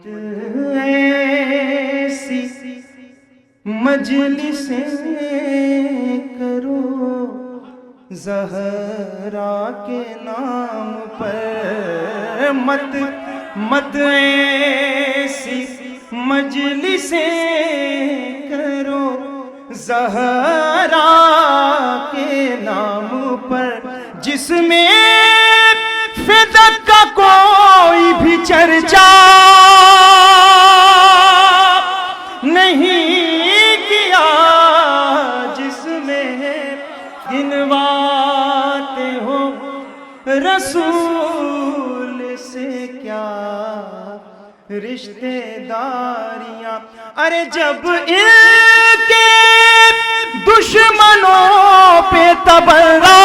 مت ایسی مجلسیں کرو زہرا کے نام پر، مت ایسی مجلسیں کرو زہرا کے نام پر، جس میں فدق کا کوئی بھی چرچا نہیں کیا، جس میں گنواتے ہو رسول سے کیا رشتے داریاں، ارے جب ان کے دشمنوں پہ تبرا